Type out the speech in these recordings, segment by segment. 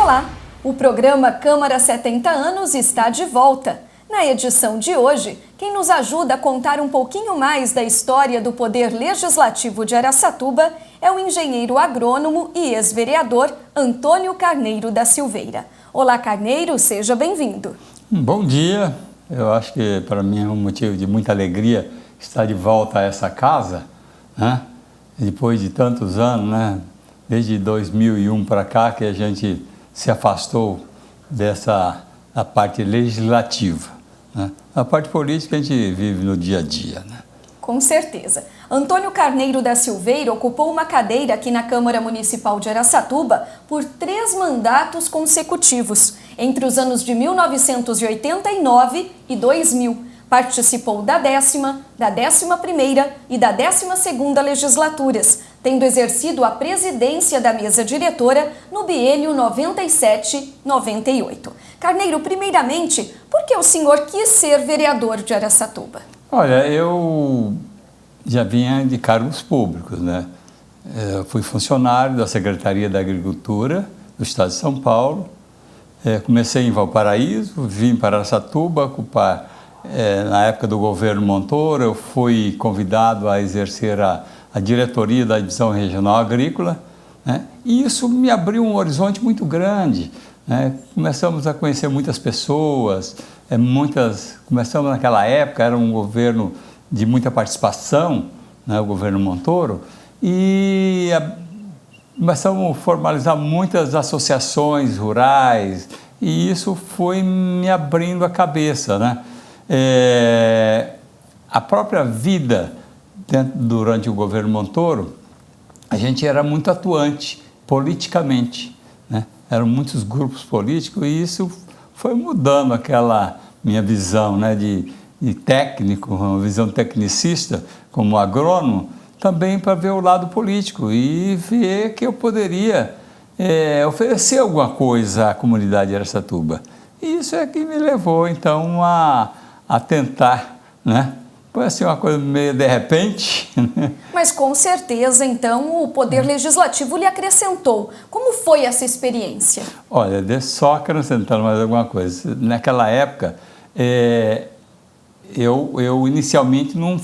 Olá! O programa Câmara 70 Anos está de volta. Na edição de hoje, quem nos ajuda a contar um pouquinho mais da história do Poder Legislativo de Araçatuba é o engenheiro agrônomo e ex-vereador Antônio Carneiro da Silveira. Olá, Carneiro, seja bem-vindo. Bom dia. Eu acho que para mim é um motivo de muita alegria estar de volta a essa casa, né? Depois de tantos anos, né? Desde 2001 para cá que a gente se afastou dessa a parte legislativa, né? A parte política a gente vive no dia a dia, né? Com certeza. Antônio Carneiro da Silveira ocupou uma cadeira aqui na Câmara Municipal de Araçatuba por 3 mandatos consecutivos, entre os anos de 1989 e 2000. Participou da 10ª, da 11ª e da 12ª legislaturas, tendo exercido a presidência da mesa diretora no biênio 97-98. Carneiro, primeiramente, por que o senhor quis ser vereador de Araçatuba? Olha, eu já vinha de cargos públicos, né? Eu fui funcionário da Secretaria da Agricultura do Estado de São Paulo. Comecei em Valparaíso, vim para Araçatuba ocupar. Na época do governo Montoro, eu fui convidado a exercer a diretoria da Divisão Regional Agrícola, né? E isso me abriu um horizonte muito grande, né? Começamos a conhecer muitas pessoas, começamos naquela época, era um governo de muita participação, né? O governo Montoro, e começamos a formalizar muitas associações rurais, e isso foi me abrindo a cabeça, né? A própria vida durante o governo Montoro, a gente era muito atuante politicamente, né? Eram muitos grupos políticos e isso foi mudando aquela minha visão, né, de técnico, uma visão tecnicista como agrônomo, também para ver o lado político e ver que eu poderia oferecer alguma coisa à comunidade de Araçatuba. E isso é que me levou então a tentar, né? Foi assim uma coisa meio de repente. Mas com certeza, então, o Poder Legislativo lhe acrescentou. Como foi essa experiência? Olha, só acrescentando mais alguma coisa. Naquela época, eu inicialmente não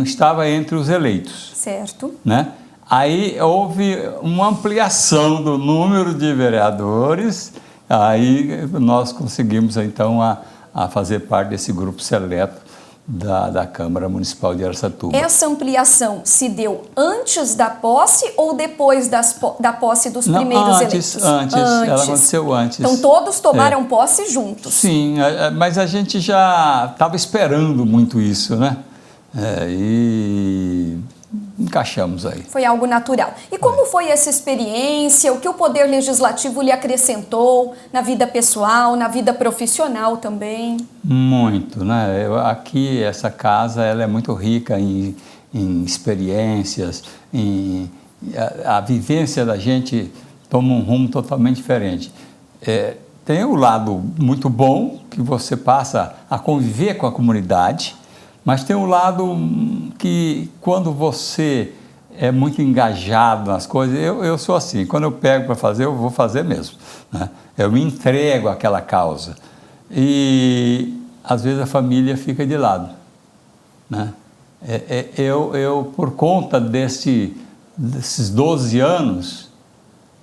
estava entre os eleitos. Certo. Né? Aí houve uma ampliação do número de vereadores, aí nós conseguimos então a fazer parte desse grupo seleto da Câmara Municipal de Araçatuba. Essa ampliação se deu antes da posse ou depois da posse dos primeiros eleitos? Antes, ela aconteceu antes. Então todos tomaram posse juntos? Sim, mas a gente já estava esperando muito isso, né? E encaixamos aí. Foi algo natural. E como foi essa experiência? O que o Poder Legislativo lhe acrescentou na vida pessoal, na vida profissional também? Muito, né? Aqui, essa casa, ela é muito rica em experiências, a vivência da gente toma um rumo totalmente diferente. Tem o lado muito bom, que você passa a conviver com a comunidade, mas tem um lado que, quando você é muito engajado nas coisas, eu sou assim, quando eu pego para fazer, eu vou fazer mesmo, né? Eu me entrego àquela causa. E, às vezes, a família fica de lado, né? Eu, por conta desses 12 anos,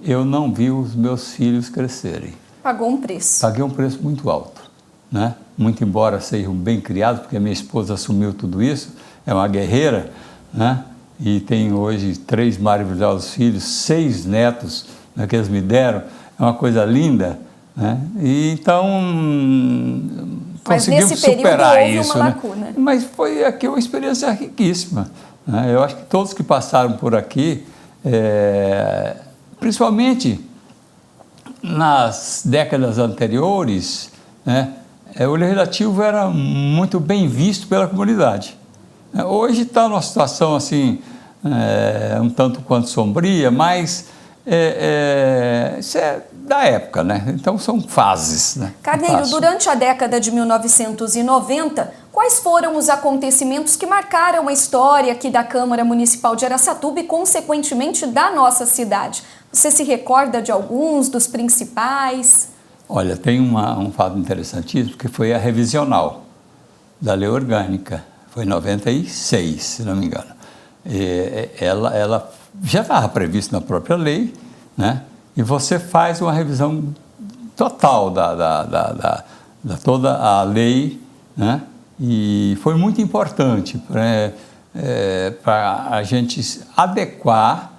eu não vi os meus filhos crescerem. Pagou um preço. Paguei um preço muito alto, né? Muito embora sejam bem criados, porque a minha esposa assumiu tudo isso, é uma guerreira, né? E tem hoje 3 maravilhosos filhos, 6 netos, né, que eles me deram, é uma coisa linda, né? E então conseguimos superar isso, né? Mas foi aqui uma experiência riquíssima, né? Eu acho que todos que passaram por aqui, principalmente nas décadas anteriores, né, o legislativo era muito bem visto pela comunidade. Hoje está numa situação assim, um tanto quanto sombria, mas isso é da época, né? Então são fases, né? Carneiro, durante a década de 1990, quais foram os acontecimentos que marcaram a história aqui da Câmara Municipal de Araçatuba e, consequentemente, da nossa cidade? Você se recorda de alguns, dos principais? Olha, tem um fato interessantíssimo, que foi a revisional da lei orgânica. Foi em 96, se não me engano. Ela já estava prevista na própria lei, né? E você faz uma revisão total da toda a lei, né? E foi muito importante para a gente adequar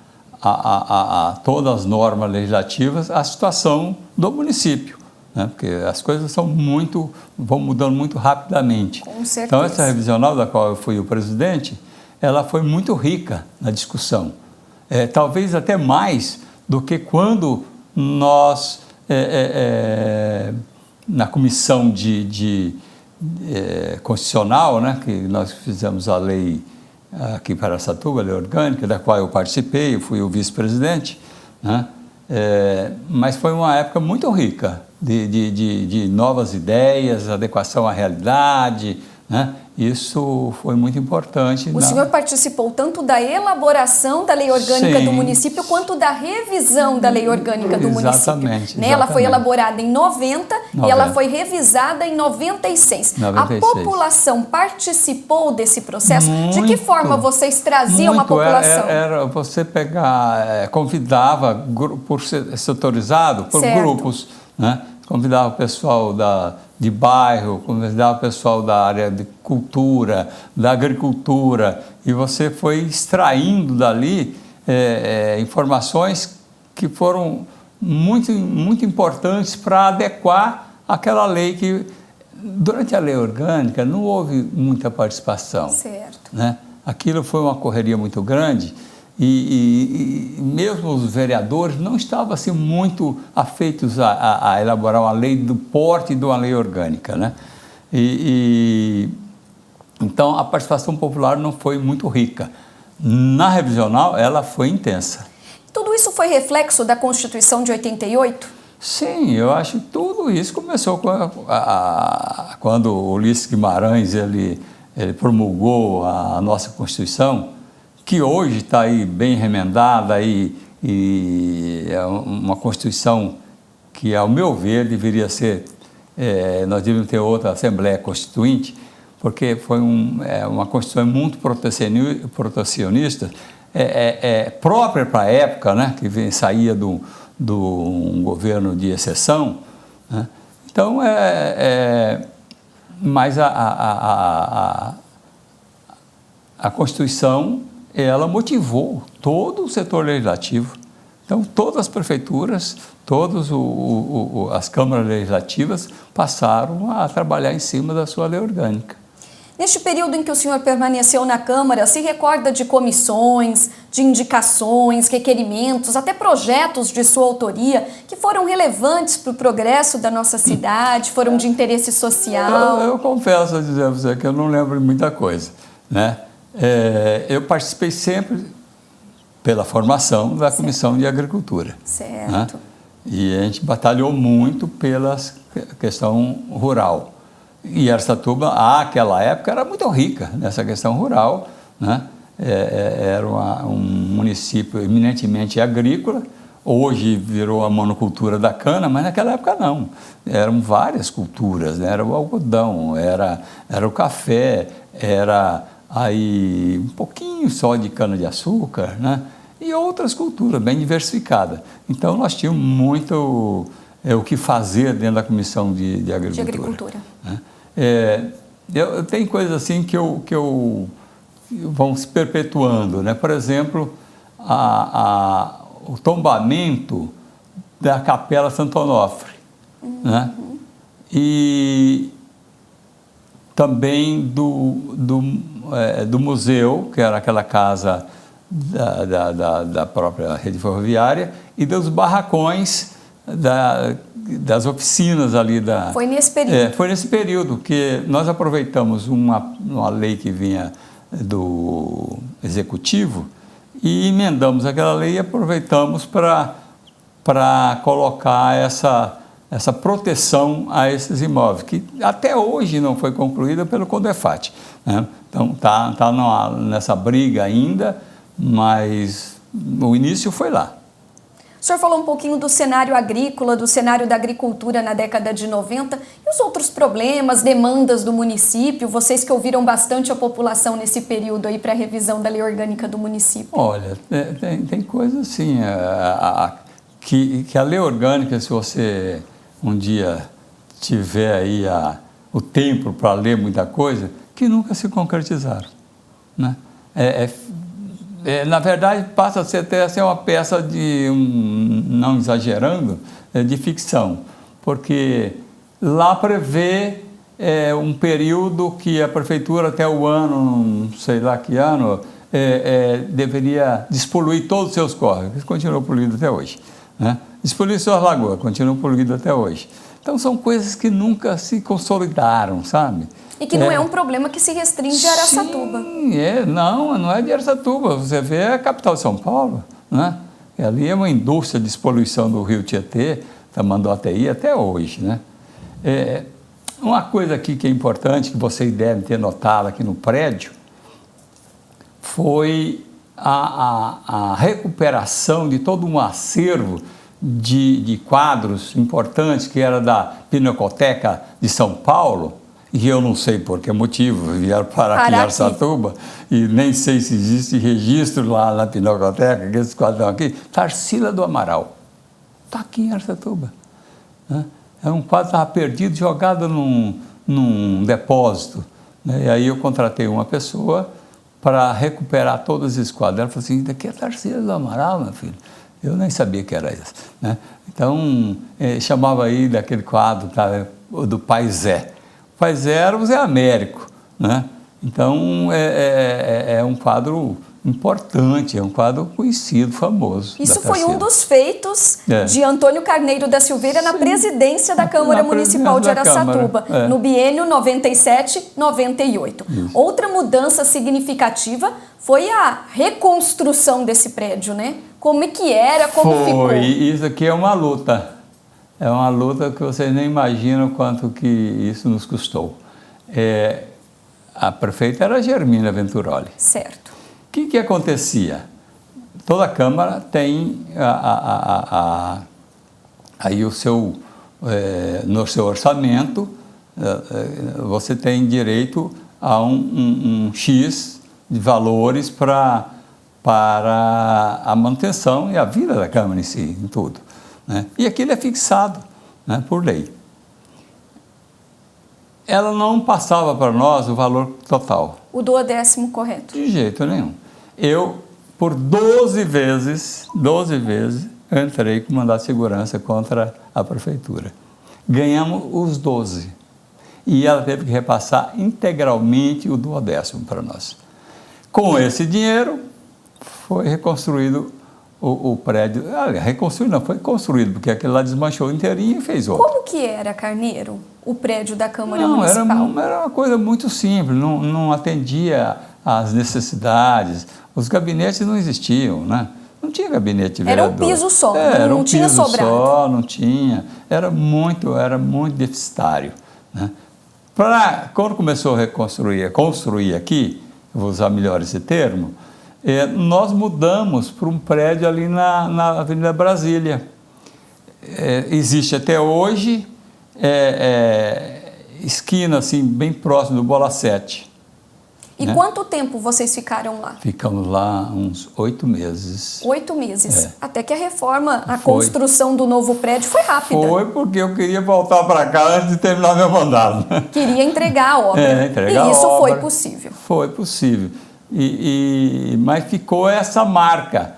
a todas as normas legislativas à situação do município, né? Porque as coisas vão mudando muito rapidamente. Com certeza. Então, essa revisional da qual eu fui o presidente, ela foi muito rica na discussão. Talvez até mais do que quando nós, na comissão constitucional, né, que nós fizemos a lei aqui para Araçatuba, a lei orgânica, da qual eu participei, eu fui o vice-presidente, né? Mas foi uma época muito rica de novas ideias, adequação à realidade, né? Isso foi muito importante. O senhor participou tanto da elaboração da lei orgânica do município quanto da revisão da lei orgânica do município. Exatamente. Ela foi elaborada em 90 e ela foi revisada em 96. A população participou desse processo? De que forma vocês traziam a população? Era você pegar, convidava, por ser setorizado, por grupos, né? Convidava o pessoal de bairro, convidava o pessoal da área de cultura, da agricultura, e você foi extraindo dali informações que foram muito, muito importantes para adequar aquela lei que, durante a lei orgânica, não houve muita participação. Certo. Né? Aquilo foi uma correria muito grande. E mesmo os vereadores não estavam assim, muito afeitos a elaborar uma lei do porte de uma lei orgânica, né? Então, a participação popular não foi muito rica. Na revisional, ela foi intensa. Tudo isso foi reflexo da Constituição de 88? Sim, eu acho que tudo isso começou quando o Ulisses Guimarães ele promulgou a nossa Constituição, que hoje está aí bem remendada e é uma Constituição que, ao meu ver, deveria ser, nós deveríamos ter outra Assembleia Constituinte, porque foi uma Constituição muito protecionista, própria para a época, né, que saía do um governo de exceção, né? Então, mas a Constituição, ela motivou todo o setor legislativo. Então, todas as prefeituras, todas as câmaras legislativas passaram a trabalhar em cima da sua lei orgânica. Neste período em que o senhor permaneceu na Câmara, se recorda de comissões, de indicações, requerimentos, até projetos de sua autoria que foram relevantes para o progresso da nossa cidade, foram de interesse social? Eu confesso a dizer a você que eu não lembro de muita coisa, né? Eu participei sempre pela formação da Comissão de Agricultura. Certo. Né? E a gente batalhou muito pela questão rural. E Araçatuba, àquela época, era muito rica nessa questão rural, né? Era um município eminentemente agrícola. Hoje virou a monocultura da cana, mas naquela época não. Eram várias culturas, né? Era o algodão, era o café, era aí um pouquinho só de cana-de-açúcar, né? E outras culturas bem diversificadas. Então, nós tínhamos muito o que fazer dentro da Comissão de Agricultura. De Agricultura. Né? Tem coisas assim que vão se perpetuando, né? Por exemplo, o tombamento da Capela Santo Onofre, né? E também do museu, que era aquela casa da própria rede ferroviária, e dos barracões das oficinas ali da... Foi nesse período? Foi nesse período que nós aproveitamos uma lei que vinha do Executivo e emendamos aquela lei e aproveitamos para colocar essa proteção a esses imóveis, que até hoje não foi concluída pelo CONDEFAT, né? Então, tá nessa briga ainda, mas o início foi lá. O O senhor falou um pouquinho do cenário agrícola, do cenário da agricultura na década de 90 e os outros problemas, demandas do município, vocês que ouviram bastante a população nesse período aí para a revisão da lei orgânica do município. Olha, tem coisas assim, que a lei orgânica, se você um dia tiver aí o tempo para ler muita coisa, que nunca se concretizaram, né? Na verdade, passa a ser até assim, uma peça de, não exagerando, de ficção, porque lá prevê um período que a prefeitura até o ano, não sei lá que ano, deveria despoluir todos os seus córregos, continua poluído até hoje, né? Despoluir suas lagoas, continua poluído até hoje. Então, são coisas que nunca se consolidaram, sabe? E que não é um problema que se restringe a Araçatuba. Sim, não é de Araçatuba. Você vê a capital de São Paulo, né? E ali é uma indústria de poluição do rio Tietê, Tamanduateí, até hoje, né? Uma coisa aqui que é importante, que vocês devem ter notado aqui no prédio, foi a recuperação de todo um acervo de quadros importantes que era da Pinacoteca de São Paulo, e eu não sei por que motivo vieram parar aqui em Araçatuba, e nem sei se existe registro lá na Pinacoteca, que esses quadros estão aqui. Tarsila do Amaral está aqui em Araçatuba, né? É um quadro que estava perdido, jogado num depósito, né? E aí eu contratei uma pessoa para recuperar todos esses quadros. Ela falou assim: daqui é Tarsila do Amaral, meu filho. Eu nem sabia que era isso, né? Então, chamava aí daquele quadro, tá, do Pai Zé. O Pai Zé era o Zé Américo, né? Então, é um quadro importante, é um quadro conhecido, famoso. Isso foi um dos feitos de Antônio Carneiro da Silveira na presidência da Câmara Municipal de Araçatuba, no biênio 97-98. Outra mudança significativa foi a reconstrução desse prédio, né? Como é que era, como ficou? Isso aqui é uma luta. É uma luta que vocês nem imaginam quanto que isso nos custou. A prefeita era Germina Venturoli. Certo. O que acontecia? Toda a Câmara tem aí no seu orçamento, você tem direito a um X de valores para a manutenção e a vida da Câmara em si, em tudo, né? E aquilo é fixado, né, por lei. Ela não passava para nós o valor total. O 12º correto? De jeito nenhum. Eu, por 12 vezes, entrei com mandado de segurança contra a prefeitura. Ganhamos os 12. E ela teve que repassar integralmente o 12º para nós. Com esse dinheiro, foi reconstruído o prédio. Reconstruído não, foi construído, porque aquele lá desmanchou inteirinho e fez outro. Como que era, Carneiro, o prédio da Câmara Municipal? Era uma coisa muito simples, não atendia às necessidades. Os gabinetes não existiam, né? Não tinha gabinete de vereador. Era um piso só, não tinha sobrado. Só, não tinha. Era muito deficitário, né? Quando começou a construir aqui, vou usar melhor esse termo, nós mudamos para um prédio ali na Avenida Brasília. Existe até hoje, esquina assim, bem próximo do Bola 7. E né? Quanto tempo vocês ficaram lá? Ficamos lá uns 8 meses. 8 meses. Até que a reforma, a construção do novo prédio foi rápida. Foi porque eu queria voltar para cá antes de terminar meu mandato. Queria entregar a obra. E isso foi possível. Foi possível. Mas ficou essa marca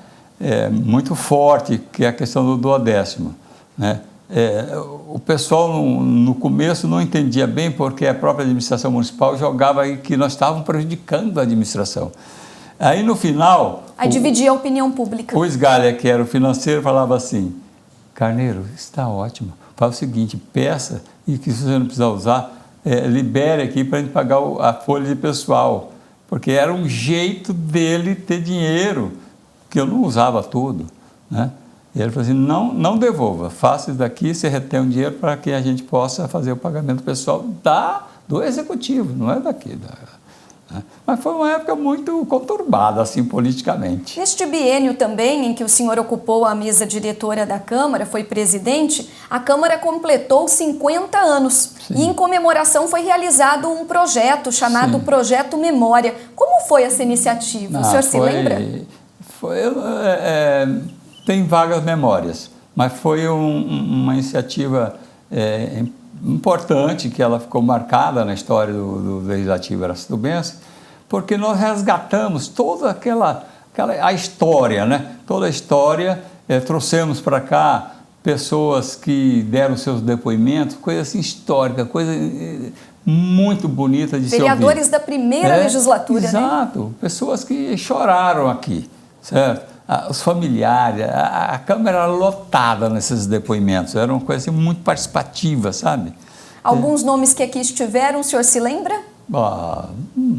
muito forte, que é a questão do 12º, né? O pessoal no começo não entendia bem, porque a própria administração municipal jogava aí que nós estávamos prejudicando a administração. Aí no final... Aí dividia a opinião pública. O Sgalha, que era o financeiro, falava assim: Carneiro, está ótimo, faz o seguinte, peça, e que se você não precisar usar, libere aqui para a gente pagar a folha de pessoal, porque era um jeito dele ter dinheiro, que eu não usava tudo, né? E ele falou assim: não devolva, faça isso daqui, você retém um dinheiro para que a gente possa fazer o pagamento pessoal do executivo, não é daqui. Né? Mas foi uma época muito conturbada, assim, politicamente. Neste biênio também, em que o senhor ocupou a mesa diretora da Câmara, foi presidente, a Câmara completou 50 anos. Sim. E em comemoração foi realizado um projeto chamado Sim. Projeto Memória. Como foi essa iniciativa? O senhor se lembra? Tem vagas memórias, mas foi uma iniciativa importante, que ela ficou marcada na história do Legislativo aracatubense, porque nós resgatamos toda a história, né? Toda a história, trouxemos para cá pessoas que deram seus depoimentos, coisa assim histórica, coisa muito bonita de se ouvir. Vereadores da primeira legislatura, exato, né? Pessoas que choraram aqui, certo? Os familiares, a Câmara era lotada nesses depoimentos, era uma coisa assim, muito participativa, sabe? Alguns nomes que aqui estiveram, o senhor se lembra? Não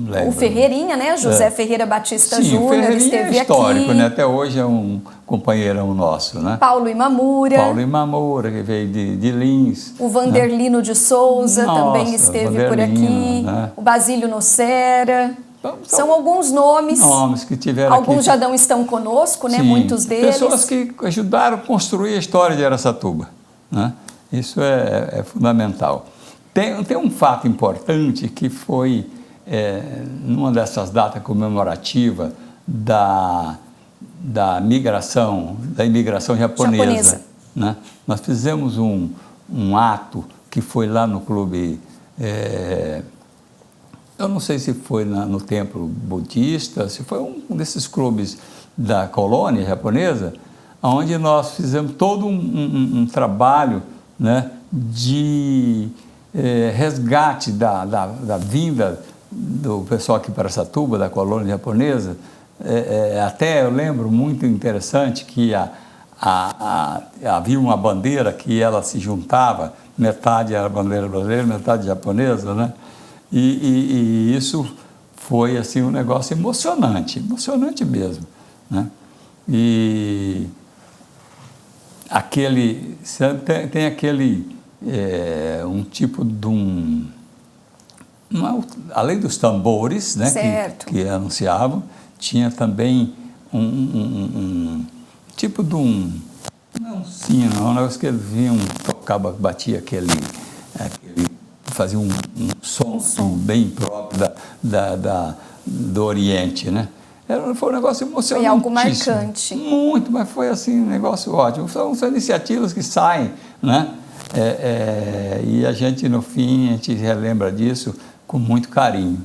lembro. O Ferreirinha, né? José Ferreira Batista Sim, Júnior, esteve é histórico, aqui. né? Até hoje é um companheirão nosso, né? Paulo Imamura, que veio de Lins. O Vanderlino, né? De Souza também esteve por aqui. Né? O Basílio Nocera. São alguns nomes que tiveram alguns aqui. Já não estão conosco, né? Sim, muitos deles. Pessoas que ajudaram a construir a história de Araçatuba, né? Isso é fundamental. Tem um fato importante que foi, numa dessas datas comemorativas da imigração japonesa. Né? Nós fizemos um ato que foi lá no clube, eu não sei se foi no templo budista, se foi um desses clubes da colônia japonesa, onde nós fizemos todo um trabalho, né, de resgate da vinda do pessoal aqui para Araçatuba, da colônia japonesa. Até eu lembro, muito interessante, que havia uma bandeira que ela se juntava, metade era bandeira brasileira, metade japonesa, né? E isso foi assim, um negócio emocionante mesmo, né? E tem aquele um tipo de além dos tambores, né, que anunciavam, tinha também um tipo de não sino, um negócio que eles vinham, tocava, batia fazia um som bem próprio do Oriente, né? Foi um negócio emocionante. Foi algo marcante. Muito, mas foi assim, um negócio ótimo. São iniciativas que saem, né? E a gente, no fim, a gente relembra disso com muito carinho.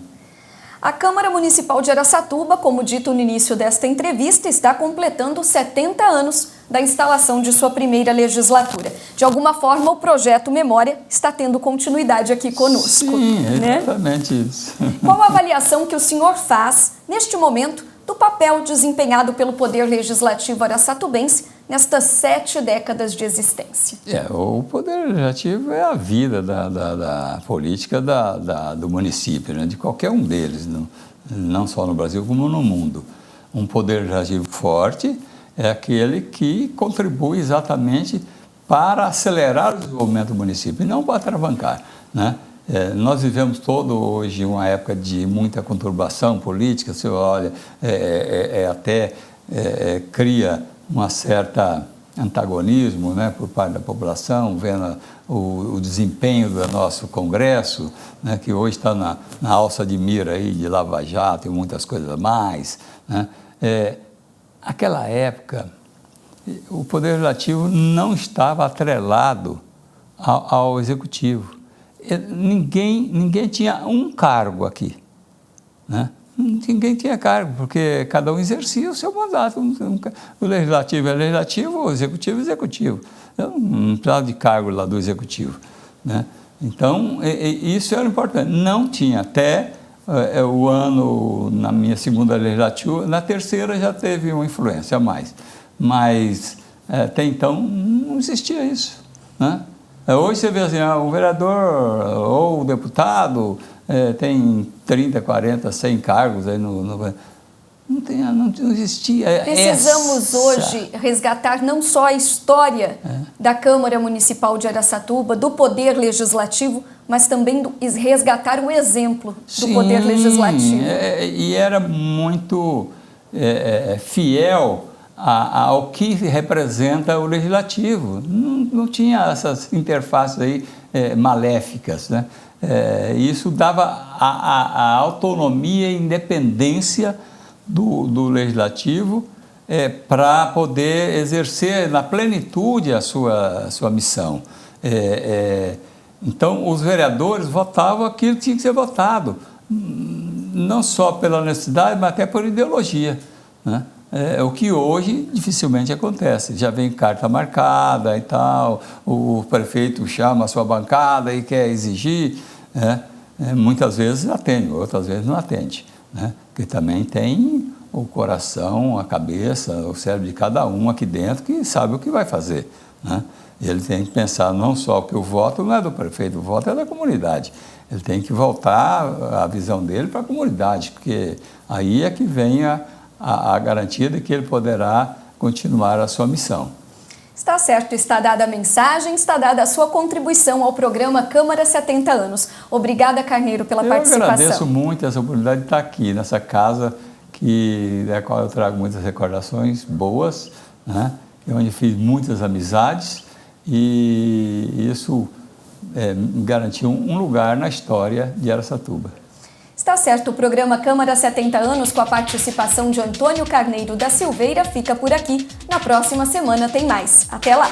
A Câmara Municipal de Araçatuba, como dito no início desta entrevista, está completando 70 anos da instalação de sua primeira legislatura. De alguma forma, o projeto Memória está tendo continuidade aqui conosco. Sim, exatamente, né? Isso. Qual a avaliação que o senhor faz, neste momento, do papel desempenhado pelo Poder Legislativo araçatubense nestas 7 décadas de existência? O Poder Legislativo é a vida da política do município, né? De qualquer um deles, não só no Brasil como no mundo. Um Poder Legislativo forte é aquele que contribui exatamente para acelerar o desenvolvimento do município e não para atravancar, né? Nós vivemos hoje uma época de muita conturbação política, você olha, até cria uma certa antagonismo, né, por parte da população, vendo o desempenho do nosso Congresso, né, que hoje está na alça de mira aí de Lava Jato e muitas coisas a mais, né? Aquela época, o Poder Legislativo não estava atrelado ao Executivo. Ninguém tinha um cargo aqui, né? Ninguém tinha cargo, porque cada um exercia o seu mandato. O legislativo é legislativo, o executivo é executivo. Eu não precisava de cargo lá do executivo, né? Então, isso era importante. Não tinha até o ano, na minha segunda legislatura, na terceira já teve uma influência a mais. Mas, até então, não existia isso, né? Hoje você vê assim, o vereador ou o deputado tem 30, 40, 100 cargos aí não existia. Precisamos hoje resgatar não só a história da Câmara Municipal de Araçatuba, do Poder Legislativo, mas também resgatar o exemplo do Poder Legislativo. E era muito fiel ao que representa o Legislativo. Não tinha essas interfaces aí maléficas, né? Isso dava a autonomia e independência do Legislativo para poder exercer na plenitude a sua missão. Então, os vereadores votavam aquilo que tinha que ser votado, não só pela honestidade, mas até por ideologia, né? O que hoje dificilmente acontece. Já vem carta marcada e tal, o prefeito chama a sua bancada e quer exigir, muitas vezes atende, outras vezes não atende, né? Porque também tem o coração, a cabeça, o cérebro de cada um aqui dentro que sabe o que vai fazer, né? Ele tem que pensar não só que o voto não é do prefeito, o voto é da comunidade. Ele tem que voltar a visão dele para a comunidade, porque aí é que vem a garantia de que ele poderá continuar a sua missão. Está certo, está dada a mensagem, está dada a sua contribuição ao programa Câmara 70 anos. Obrigada, Carneiro, pela participação. Eu agradeço muito essa oportunidade de estar aqui, nessa casa da qual eu trago muitas recordações boas, né? Onde fiz muitas amizades e isso me garantiu um lugar na história de Araçatuba. Está certo, o programa Câmara 70 anos, com a participação de Antônio Carneiro da Silveira, fica por aqui. Na próxima semana tem mais. Até lá!